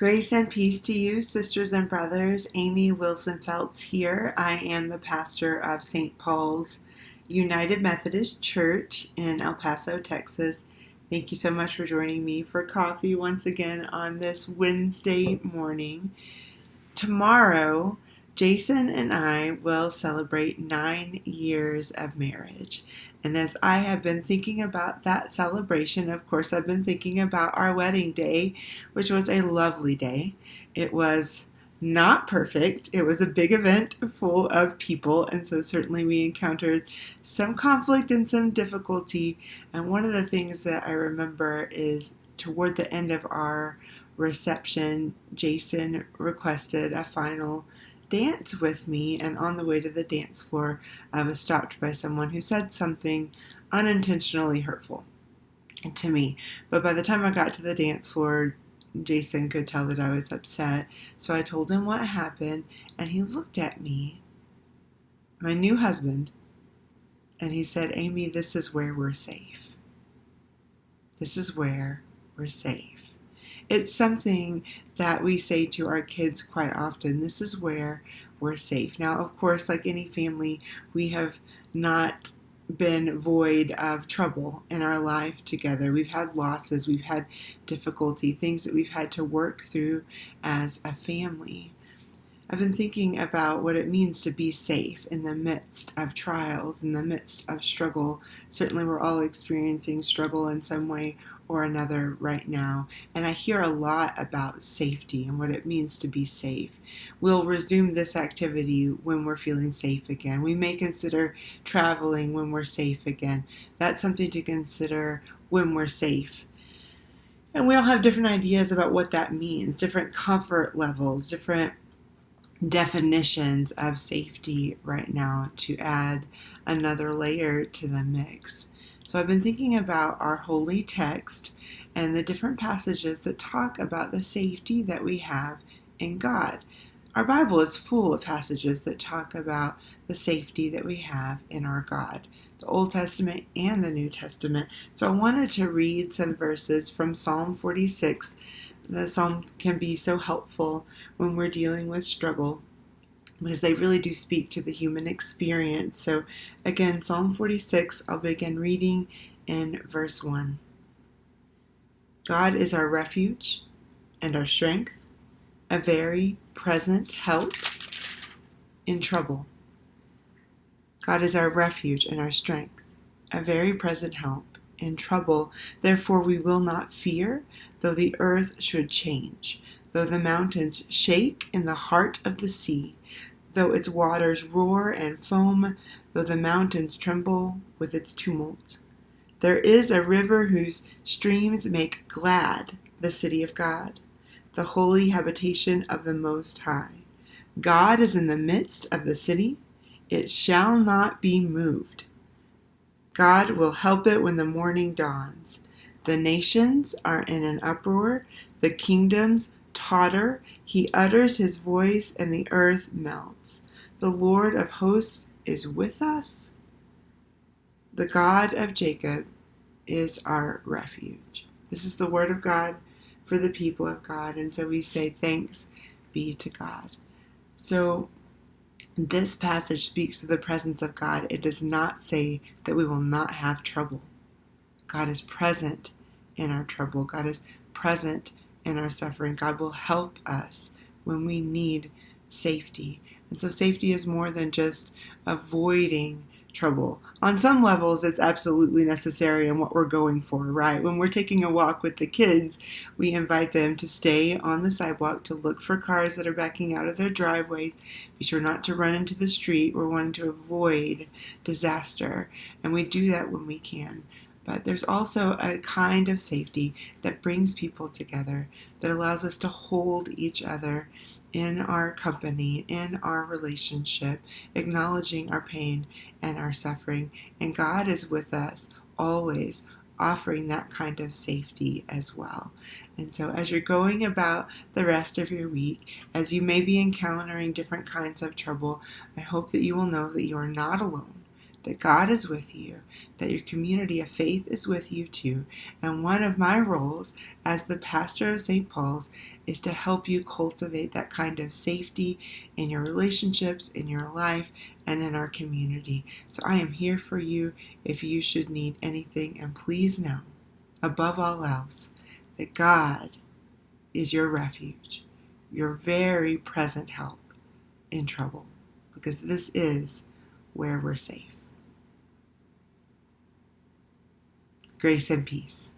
Grace and peace to you, sisters and brothers. Amy Wilson Feltz here. I am the pastor of St. Paul's United Methodist Church in El Paso, Texas. Thank you so much for joining me for coffee once again on this Wednesday morning. Tomorrow, Jason and I will celebrate 9 years of marriage. And as I have been thinking about that celebration, of course, I've been thinking about our wedding day, which was a lovely day. It was not perfect. It was a big event full of people, and so certainly we encountered some conflict and some difficulty. And one of the things that I remember is toward the end of our reception, Jason requested a final dance with me, and on the way to the dance floor, I was stopped by someone who said something unintentionally hurtful to me. But by the time I got to the dance floor, Jason could tell that I was upset. So I told him what happened, and he looked at me, my new husband, and he said, "Amy, this is where we're safe. This is where we're safe." It's something that we say to our kids quite often. This is where we're safe. Now, of course, like any family, we have not been void of trouble in our life together. We've had losses, we've had difficulty, things that we've had to work through as a family. I've been thinking about what it means to be safe in the midst of trials, in the midst of struggle. Certainly we're all experiencing struggle in some way or another right now. And I hear a lot about safety and what it means to be safe. We'll resume this activity when we're feeling safe again. We may consider traveling when we're safe again. That's something to consider when we're safe. And we all have different ideas about what that means, different comfort levels, different definitions of safety right now to add another layer to the mix. So I've been thinking about our holy text and the different passages that talk about the safety that we have in God. Our Bible is full of passages that talk about the safety that we have in our God, the Old Testament and the New Testament. So I wanted to read some verses from Psalm 46. The Psalm can be so helpful when we're dealing with struggle because they really do speak to the human experience. So again, Psalm 46, I'll begin reading in verse 1. God is our refuge and our strength, a very present help in trouble. God is our refuge and our strength, a very present help in trouble. Therefore we will not fear, though the earth should change, though the mountains shake in the heart of the sea, though its waters roar and foam, though the mountains tremble with its tumult. There is a river whose streams make glad the city of God, the holy habitation of the Most High. God is in the midst of the city. It shall not be moved. God will help it when the morning dawns. The nations are in an uproar. The kingdoms totter. He utters his voice and the earth melts. The Lord of hosts is with us. The God of Jacob is our refuge. This is the word of God for the people of God. And so we say thanks be to God. So this passage speaks of the presence of God. It does not say that we will not have trouble. God is present in our trouble. God is present in our suffering. God will help us when we need safety. And so safety is more than just avoiding trouble. On some levels, it's absolutely necessary in what we're going for, right? When we're taking a walk with the kids, we invite them to stay on the sidewalk, to look for cars that are backing out of their driveways. Be sure not to run into the street. We're wanting to avoid disaster, and we do that when we can. But there's also a kind of safety that brings people together, that allows us to hold each other in our company, in our relationship, acknowledging our pain and our suffering. And God is with us always, offering that kind of safety as well. And so as you're going about the rest of your week, as you may be encountering different kinds of trouble, I hope that you will know that you are not alone, that God is with you, that your community of faith is with you too. And one of my roles as the pastor of St. Paul's is to help you cultivate that kind of safety in your relationships, in your life, and in our community. So I am here for you if you should need anything. And please know, above all else, that God is your refuge, your very present help in trouble, because this is where we're safe. Grace and peace.